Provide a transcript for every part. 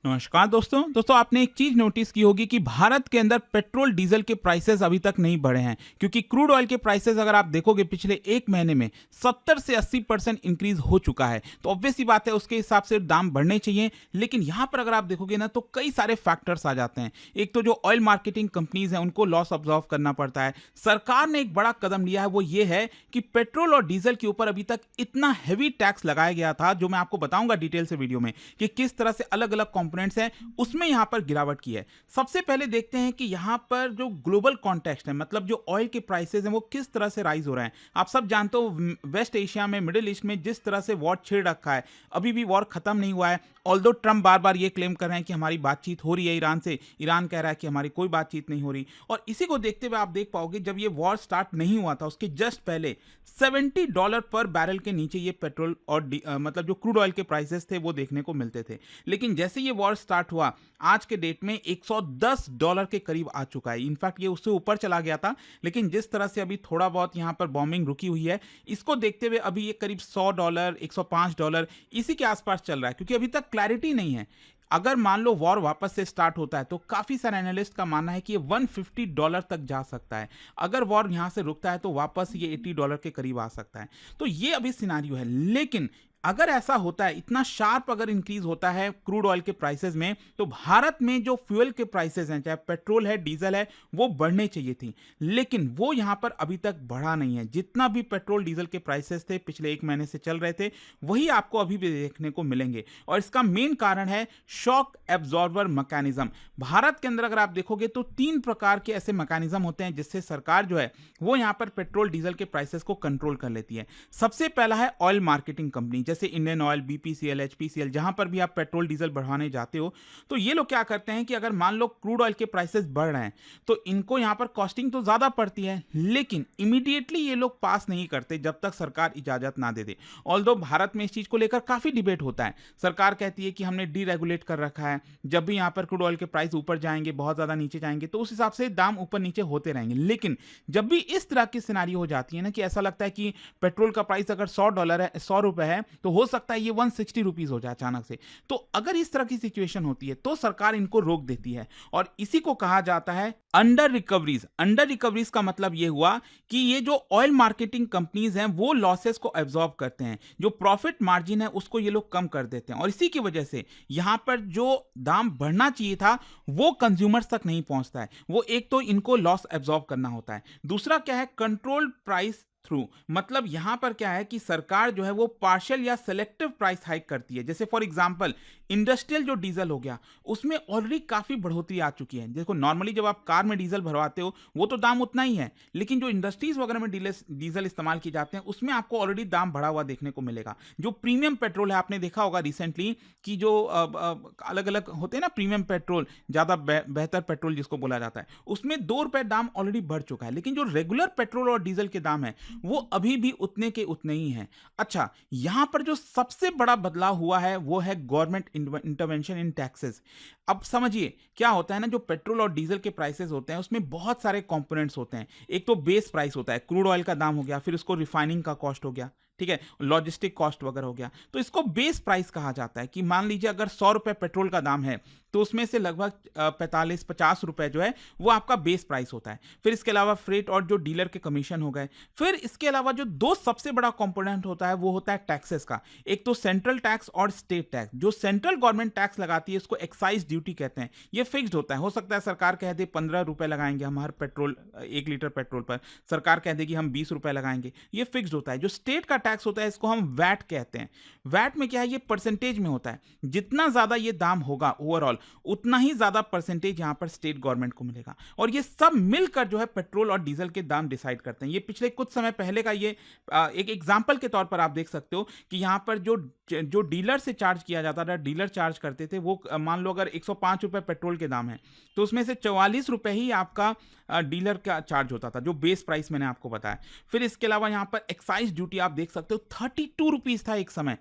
नमस्कार दोस्तों आपने एक चीज नोटिस की होगी कि भारत के अंदर पेट्रोल डीजल के प्राइसेस अभी तक नहीं बढ़े हैं, क्योंकि क्रूड ऑयल के प्राइसेस अगर आप देखोगे पिछले एक महीने में 70 से 80% इंक्रीज हो चुका है। तो ऑब्वियस सी बात है, उसके हिसाब से दाम बढ़ने चाहिए। लेकिन यहां पर अगर आप देखोगे ना, तो कई सारे फैक्टर्स आ जाते हैं। एक तो जो ऑयल मार्केटिंग कंपनीज हैं उनको लॉस ऑब्जॉर्व करना पड़ता है। सरकार ने एक बड़ा कदम लिया है, वो ये है कि पेट्रोल और डीजल के ऊपर अभी तक इतना हैवी टैक्स लगाया गया था, जो मैं आपको बताऊंगा डिटेल से वीडियो में कि किस तरह से अलग अलग कंपोनेंट्स हैं, उसमें यहां पर गिरावट की है। सबसे पहले देखते हैं कि यहां पर जो ग्लोबल कॉन्टेक्स्ट है, मतलब जो ऑयल के प्राइसेस हैं वो किस तरह से राइज हो रहे हैं। आप सब जानते हो वेस्ट एशिया में, मिडिल ईस्ट में जिस तरह से वॉर छिड़ रखा है, अभी भी वॉर खत्म नहीं हुआ है। ऑल्दो ट्रंप बार बार ये क्लेम कर रहे हैं कि हमारी बातचीत हो रही है ईरान से, ईरान कह रहा है कि हमारी कोई बातचीत नहीं हो रही। और इसी को देखते हुए आप देख पाओगे, जब ये वॉर स्टार्ट नहीं हुआ था उसके जस्ट पहले $70 पर बैरल के नीचे ये पेट्रोल और मतलब जो क्रूड ऑयल के प्राइसेस थे वो देखने को मिलते थे। लेकिन जैसे ये वॉर स्टार्ट हुआ, आज के डेट में $110 के करीब आ चुका है। इनफैक्ट ये उससे ऊपर चला गया था, लेकिन जिस तरह से अभी थोड़ा बहुत यहाँ पर बॉम्बिंग रुकी हुई है, इसको देखते हुए अभी ये करीब $100, $105 इसी के आसपास चल रहा है, क्योंकि अभी तक क्लैरिटी नहीं है। अगर मान लो वॉर वापस से स्टार्ट होता है, तो काफी सारे एनालिस्ट का मानना है कि ये $150 तक जा सकता है। अगर वॉर यहां से रुकता है तो वापस ये $80 के करीब आ सकता है। तो ये अभी सिनारियो है। लेकिन अगर ऐसा होता है, इतना शार्प अगर इंक्रीज होता है क्रूड ऑयल के प्राइसेस में, तो भारत में जो फ्यूल के प्राइसेस हैं, चाहे पेट्रोल है डीजल है, वो बढ़ने चाहिए थी। लेकिन वो यहां पर अभी तक बढ़ा नहीं है। जितना भी पेट्रोल डीजल के प्राइसेस थे पिछले एक महीने से चल रहे थे, वही आपको अभी भी देखने को मिलेंगे। और इसका मेन कारण है शॉक एब्जॉर्बर मैकेनिज्म। भारत के अंदर अगर आप देखोगे तो 3 प्रकार के ऐसे मैकेनिज्म होते हैं जिससे सरकार जो है वो यहां पर पेट्रोल डीजल के प्राइसेस को कंट्रोल कर लेती है। सबसे पहला है ऑयल मार्केटिंग कंपनी, जैसे इंडियन ऑयल, बीपीसीएल, एचपीसीएल। जहां पर भी आप पेट्रोल डीजल बढ़ाने जाते हो, तो ये लोग क्या करते हैं कि अगर मान लो क्रूड ऑयल के प्राइसेस बढ़ रहे हैं, तो इनको यहां पर कॉस्टिंग तो ज्यादा पड़ती है, लेकिन इमीडिएटली ये लोग पास नहीं करते जब तक सरकार इजाजत ना दे दे। ऑल्दो भारत में इस चीज को लेकर काफी डिबेट होता है। सरकार कहती है कि हमने डीरेगुलेट कर रखा है, जब भी यहां पर क्रूड ऑयल के प्राइस ऊपर जाएंगे, बहुत ज्यादा नीचे जाएंगे, तो उस हिसाब से दाम ऊपर नीचे होते रहेंगे। लेकिन जब भी इस तरह की सिनारी हो जाती है ना, कि ऐसा लगता है कि पेट्रोल का प्राइस अगर $100 है, ₹100 है, तो हो सकता है ये ₹160 हो जाए अचानक से। तो अगर इस तरह की सिचुएशन होती है तो सरकार इनको रोक देती है, और इसी को कहा जाता है अंडर रिकवरीज। अंडर रिकवरीज का मतलब ये हुआ कि ये जो ऑयल मार्केटिंग कंपनीज हैं वो लॉसेस को एब्जॉर्ब करते हैं, जो प्रॉफिट मार्जिन है उसको ये लोग कम कर देते हैं, और इसी की वजह से यहां पर जो दाम बढ़ना चाहिए था वो कंज्यूमर्स तक नहीं पहुंचता है। वो एक तो इनको लॉस एब्जॉर्ब करना होता है, दूसरा क्या है, कंट्रोल प्राइस थ्रू। मतलब यहां पर क्या है कि सरकार जो है वो पार्शियल या सेलेक्टिव प्राइस हाइक करती है। जैसे फॉर एग्जांपल इंडस्ट्रियल जो डीजल हो गया, उसमें ऑलरेडी काफी बढ़ोतरी आ चुकी है। देखो, नॉर्मली जब आप कार में डीजल भरवाते हो वो तो दाम उतना ही है, लेकिन जो इंडस्ट्रीज वगैरह में डीजल इस्तेमाल किए जाते हैं उसमें आपको ऑलरेडी दाम बढ़ा हुआ देखने को मिलेगा। जो प्रीमियम पेट्रोल है, आपने देखा होगा रिसेंटली कि जो अलग अलग होते हैं ना प्रीमियम पेट्रोल, ज्यादा बेहतर पेट्रोल जिसको बोला जाता है, उसमें ₹2 दाम ऑलरेडी बढ़ चुका है। लेकिन जो रेगुलर पेट्रोल और डीजल के दाम है वो अभी भी उतने के उतने ही हैं। अच्छा, यहां पर जो सबसे बड़ा बदलाव हुआ है वो है गवर्नमेंट इंटरवेंशन इन टैक्सेस। अब समझिए क्या होता है ना, जो पेट्रोल और डीजल के प्राइसेस होते हैं उसमें बहुत सारे कंपोनेंट्स होते हैं। एक तो बेस प्राइस होता है, क्रूड ऑयल का दाम हो गया, फिर उसको रिफाइनिंग का कॉस्ट हो गया, ठीक है, लॉजिस्टिक कॉस्ट वगैरह हो गया। तो इसको बेस प्राइस कहा जाता है कि मान लीजिए अगर ₹100 पेट्रोल का दाम है, तो उसमें से लगभग 45-50 रुपए जो है वो आपका बेस प्राइस होता है। फिर इसके अलावा फ्रेट और जो डीलर के कमीशन हो गए। फिर इसके अलावा जो दो सबसे बड़ा कंपोनेंट होता है वो होता है टैक्सेस का। एक तो सेंट्रल टैक्स और स्टेट टैक्स। जो सेंट्रल गवर्नमेंट टैक्स लगाती है इसको एक्साइज ड्यूटी कहते हैं। ये फिक्स्ड होता है। हो सकता है सरकार कह दे ₹15 लगाएंगे हम हर पेट्रोल 1 लीटर पेट्रोल पर, सरकार कह देगी हम ₹20 लगाएंगे, ये फिक्स्ड होता है। जो स्टेट का टैक्स होता है इसको हम वैट कहते हैं। वैट में क्या है, ये परसेंटेज में होता है। जितना ज्यादा ये दाम होगा ओवरऑल, उतना ही ज्यादा परसेंटेज यहां पर स्टेट गवर्नमेंट को मिलेगा। और ये सब मिलकर जो है पेट्रोल और डीजल के दाम डिसाइड करते हैं। ये पिछले कुछ समय पहले का ये एक एग्जांपल के तौर पर आप देख सकते हो कि यहां पर जो डीलर से चार्ज किया जाता था, डीलर चार्ज करते थे, वो मान लो अगर ₹105 पेट्रोल के दाम है, तो उसमें से ₹44 ही आपका डीलर का चार्ज होता था, जो बेस प्राइस मैंने आपको बताया। फिर इसके अलावा यहां पर एक्साइज ड्यूटी आप देख सकते हो ₹32 था एक समय।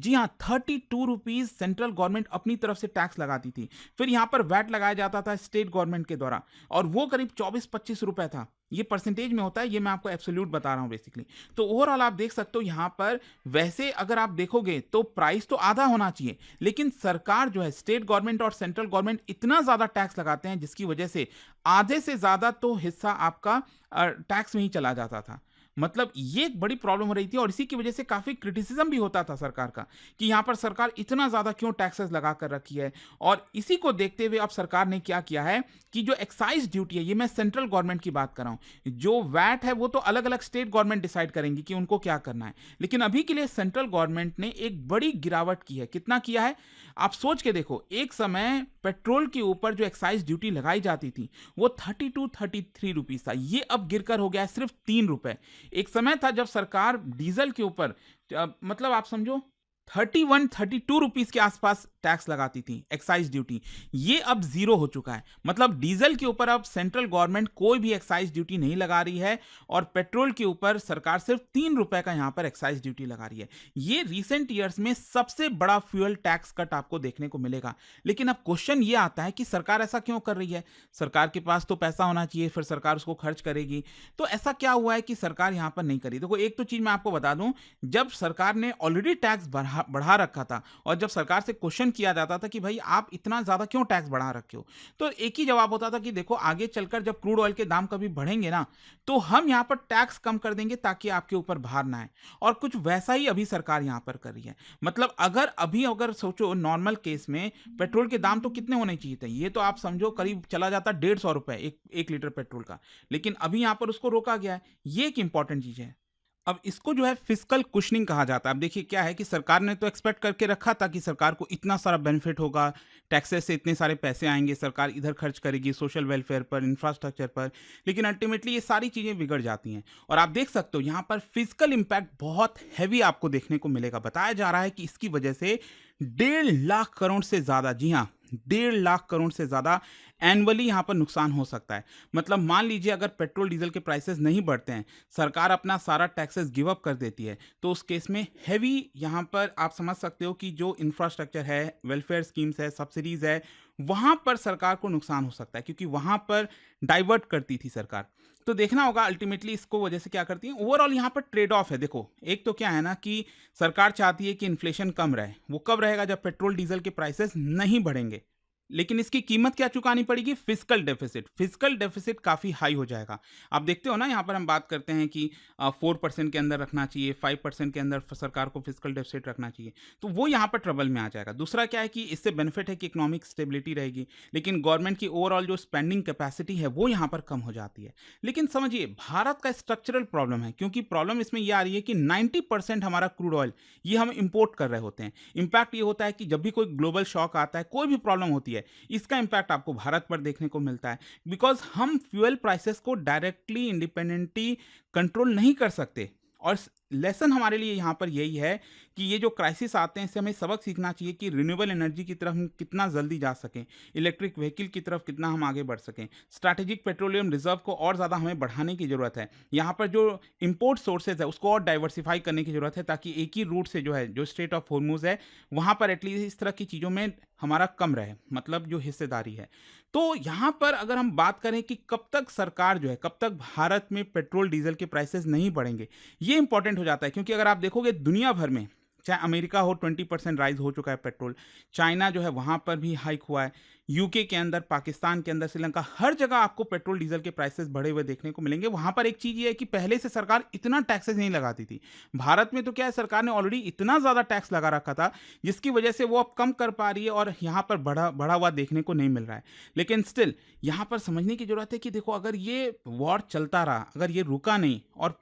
जी हाँ, 32 रुपीज़ सेंट्रल गवर्नमेंट अपनी तरफ से टैक्स लगाती थी। फिर यहाँ पर वैट लगाया जाता था स्टेट गवर्नमेंट के द्वारा और वो करीब 24-25 रुपए था। ये परसेंटेज में होता है, ये मैं आपको एब्सोल्यूट बता रहा हूँ बेसिकली। तो ओवरऑल आप देख सकते हो यहाँ पर वैसे अगर आप देखोगे तो प्राइस तो आधा होना चाहिए, लेकिन सरकार जो है स्टेट गवर्नमेंट और सेंट्रल गवर्नमेंट इतना ज़्यादा टैक्स लगाते हैं जिसकी वजह से आधे से ज़्यादा तो हिस्सा आपका टैक्स में ही चला जाता था। मतलब ये एक बड़ी प्रॉब्लम हो रही थी और इसी की वजह से काफ़ी क्रिटिसिज्म भी होता था सरकार का कि यहाँ पर सरकार इतना ज़्यादा क्यों टैक्सेस लगा कर रखी है। और इसी को देखते हुए अब सरकार ने क्या किया है कि जो एक्साइज ड्यूटी है, ये मैं सेंट्रल गवर्नमेंट की बात कर रहा हूँ, जो वैट है वो तो अलग अलग स्टेट गवर्नमेंट डिसाइड करेंगी कि उनको क्या करना है, लेकिन अभी के लिए सेंट्रल गवर्नमेंट ने एक बड़ी गिरावट की है। कितना किया है आप सोच के देखो, एक समय पेट्रोल के ऊपर जो एक्साइज ड्यूटी लगाई जाती थी वो 32-33 रुपीज था, ये अब गिरकर हो गया है सिर्फ 3 रुपए। एक समय था जब सरकार डीजल के ऊपर मतलब आप समझो 31-32 रुपीज के आसपास टैक्स लगाती थी एक्साइज ड्यूटी, ये अब जीरो हो चुका है। मतलब डीजल के ऊपर अब सेंट्रल गवर्नमेंट कोई भी एक्साइज ड्यूटी नहीं लगा रही है और पेट्रोल के ऊपर सरकार सिर्फ 3 रुपए का यहां पर एक्साइज ड्यूटी लगा रही है। ये रिसेंट ईयर्स में सबसे बड़ा फ्यूल टैक्स कट आपको देखने को मिलेगा। लेकिन अब क्वेश्चन ये आता है कि सरकार ऐसा क्यों कर रही है? सरकार के पास तो पैसा होना चाहिए, फिर सरकार उसको खर्च करेगी। तो ऐसा क्या हुआ है कि सरकार यहां पर नहीं करी? देखो, एक तो चीज मैं आपको बता दूं, जब सरकार ने ऑलरेडी टैक्स बढ़ा रखा था और जब सरकार से क्वेश्चन किया जाता था कि भाई आप इतना ज्यादा क्यों टैक्स बढ़ा रखे हो, तो एक ही जवाब होता था कि देखो आगे चलकर जब क्रूड ऑयल के दाम कभी बढ़ेंगे ना, तो हम यहां पर टैक्स कम कर देंगे ताकि आपके ऊपर भार ना आए। और कुछ वैसा ही अभी सरकार यहां पर कर रही है। मतलब अगर सोचो नॉर्मल केस में पेट्रोल के दाम तो कितने होने चाहिए थे, ये तो आप समझो करीब चला जाता 150 रुपए एक लीटर पेट्रोल का, लेकिन अभी यहां पर उसको रोका गया है। ये एक इंपॉर्टेंट चीज है। अब इसको जो है फिस्कल कुशनिंग कहा जाता है। अब देखिए क्या है कि सरकार ने तो एक्सपेक्ट करके रखा था कि सरकार को इतना सारा बेनिफिट होगा, टैक्सेस से इतने सारे पैसे आएंगे, सरकार इधर खर्च करेगी सोशल वेलफेयर पर, इंफ्रास्ट्रक्चर पर, लेकिन अल्टीमेटली ये सारी चीज़ें बिगड़ जाती हैं। और आप देख सकते हो यहाँ पर फिजिकल इम्पैक्ट बहुत हैवी आपको देखने को मिलेगा। बताया जा रहा है कि इसकी वजह से 1.5 लाख करोड़ से ज़्यादा, जी हाँ, 1.5 लाख करोड़ से ज़्यादा एनुअली यहाँ पर नुकसान हो सकता है। मतलब मान लीजिए अगर पेट्रोल डीजल के प्राइसेस नहीं बढ़ते हैं, सरकार अपना सारा टैक्सेस गिव अप कर देती है, तो उस केस में हैवी यहाँ पर आप समझ सकते हो कि जो इंफ्रास्ट्रक्चर है, वेलफेयर स्कीम्स है, सब्सिडीज है, वहाँ पर सरकार को नुकसान हो सकता है, क्योंकि वहाँ पर डाइवर्ट करती थी सरकार। तो देखना होगा अल्टीमेटली इसको वजह से क्या करती है। ओवरऑल यहाँ पर ट्रेड ऑफ है। देखो, एक तो क्या है ना कि सरकार चाहती है कि इन्फ्लेशन कम रहे। वो कब रहेगा? जब पेट्रोल डीजल के प्राइसेस नहीं बढ़ेंगे। लेकिन इसकी कीमत क्या चुकानी पड़ेगी? Physical deficit. फिजिकल डेफिसिट काफ़ी हाई हो जाएगा। आप देखते हो ना, यहाँ पर हम बात करते हैं कि 4% के अंदर रखना चाहिए, 5% के अंदर सरकार को फिजिकल डेफिसिट रखना चाहिए, तो वो यहाँ पर ट्रबल में आ जाएगा। दूसरा क्या है कि इससे बेनिफिट है कि इकोनॉमिक स्टेबिलिटी रहेगी, लेकिन गवर्नमेंट की ओवरऑल जो स्पेंडिंग कैपेसिटी है वो यहाँ पर कम हो जाती है। लेकिन समझिए, भारत का स्ट्रक्चरल प्रॉब्लम है, क्योंकि प्रॉब्लम इसमें यह आ रही है कि 90% हमारा क्रूड ऑयल ये हम इंपोर्ट कर रहे होते हैं। इम्पैक्ट ये होता है कि जब भी कोई ग्लोबल शॉक आता है, कोई भी प्रॉब्लम होती है, इसका इंपैक्ट आपको भारत पर देखने को मिलता है। बिकॉज हम फ्यूल प्राइसेस को डायरेक्टली इंडिपेंडेंटली कंट्रोल नहीं कर सकते। और लेसन हमारे लिए यहाँ पर यही है कि ये जो क्राइसिस आते हैं, इससे हमें सबक सीखना चाहिए कि रिन्यूएबल एनर्जी की तरफ हम कितना जल्दी जा सकें, इलेक्ट्रिक व्हीकल की तरफ कितना हम आगे बढ़ सकें। स्ट्रैटेजिक पेट्रोलियम रिजर्व को और ज़्यादा हमें बढ़ाने की ज़रूरत है। यहाँ पर जो इंपोर्ट सोर्सेज है उसको और डाइवर्सिफाई करने की ज़रूरत है, ताकि एक ही रूट से जो है, जो स्ट्रेट ऑफ हॉर्मुज है, वहाँ पर एटलीस्ट इस तरह की चीज़ों में हमारा कम रहे, मतलब जो हिस्सेदारी है। तो यहाँ पर अगर हम बात करें कि कब तक सरकार जो है, कब तक भारत में पेट्रोल डीजल के प्राइसेस नहीं बढ़ेंगे, ये इंपॉर्टेंट हो जाता है। क्योंकि अगर आप देखोगे दुनिया भर में, चाहे अमेरिका हो, 20% राइज हो चुका है पेट्रोल, चाइना जो है वहां पर भी हाइक हुआ है, यूके के अंदर, पाकिस्तान के अंदर, श्रीलंका, हर जगह आपको पेट्रोल डीजल के प्राइसेस बढ़े हुए देखने को मिलेंगे। वहां पर एक चीज ये है कि पहले से सरकार इतना टैक्सेस नहीं लगाती थी। भारत में तो क्या है, सरकार ने ऑलरेडी इतना ज्यादा टैक्स लगा रखा था, जिसकी वजह से वो अब कम कर पा रही है और यहाँ पर बढ़ा हुआ देखने को नहीं मिल रहा है। लेकिन स्टिल यहाँ पर समझने की जरूरत है कि देखो, अगर ये वॉर चलता रहा, अगर ये रुका नहीं और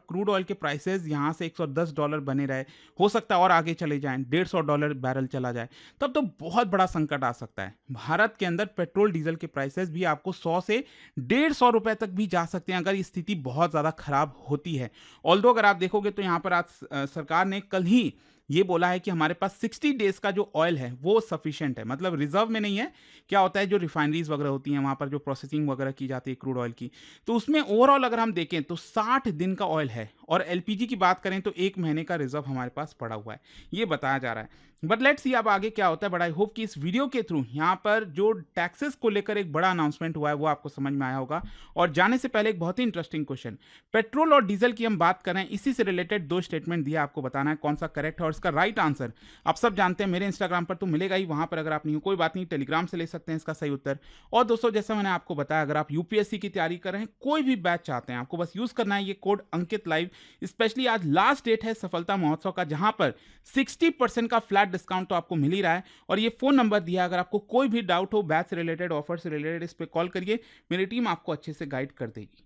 क्रूड ऑयल के प्राइसेस यहाँ से $110 बने रहे, हो सकता है और आगे चले जाएं, $150 बैरल चला जाए, तब तो बहुत बड़ा संकट आ सकता है। भारत के अंदर पेट्रोल डीजल के प्राइसेस भी आपको 100 से $150 तक भी जा सकते हैं, अगर ये स्थिति बहुत ज़्यादा खराब होती है। ऑल्दो अगर आप देखोगे तो यहाँ पर आज सरकार ने कल ही ये बोला है कि हमारे पास 60 डेज का जो ऑयल है वो सफिशिएंट है, मतलब रिजर्व में नहीं है। क्या होता है, जो रिफाइनरीज वगैरह होती हैं वहाँ पर जो प्रोसेसिंग वगैरह की जाती है क्रूड ऑयल की, तो उसमें ओवरऑल अगर हम देखें तो 60 दिन का ऑयल है। और एलपीजी की बात करें तो 1 महीने का रिजर्व हमारे पास पड़ा हुआ है, ये बताया जा रहा है। बट लेट्स सी अब आगे क्या होता है। बट आई होप कि इस वीडियो के थ्रू यहाँ पर जो टैक्सेस को लेकर एक बड़ा अनाउंसमेंट हुआ है वो आपको समझ में आया होगा। और जाने से पहले एक बहुत ही इंटरेस्टिंग क्वेश्चन, पेट्रोल और डीजल की हम बात करें, इसी से रिलेटेड 2 स्टेटमेंट दिया, आपको बताना है कौन सा करेक्ट है और इसका राइट आंसर आप सब जानते हैं। मेरे इंस्टाग्राम पर तो मिलेगा ही, वहां पर अगर आप नहीं हो कोई बात नहीं, टेलीग्राम से ले सकते हैं इसका सही उत्तर। और दोस्तों जैसा मैंने आपको बताया, अगर आप यूपीएससी की तैयारी कर रहे हैं, कोई भी बैच चाहते हैं, आपको बस यूज करना है ये कोड अंकित लाइव। स्पेशली आज लास्ट डेट है सफलता महोत्सव का, जहां पर 60% का फ्लैट डिस्काउंट तो आपको मिल ही रहा है। और ये फोन नंबर दिया, अगर आपको कोई भी डाउट हो बैच से रिलेटेड, ऑफर से रिलेटेड, इस पर कॉल करिए, मेरी टीम आपको अच्छे से गाइड कर देगी।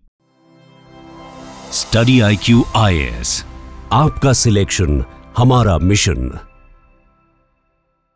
स्टडी IQ IAS, आपका सिलेक्शन हमारा मिशन।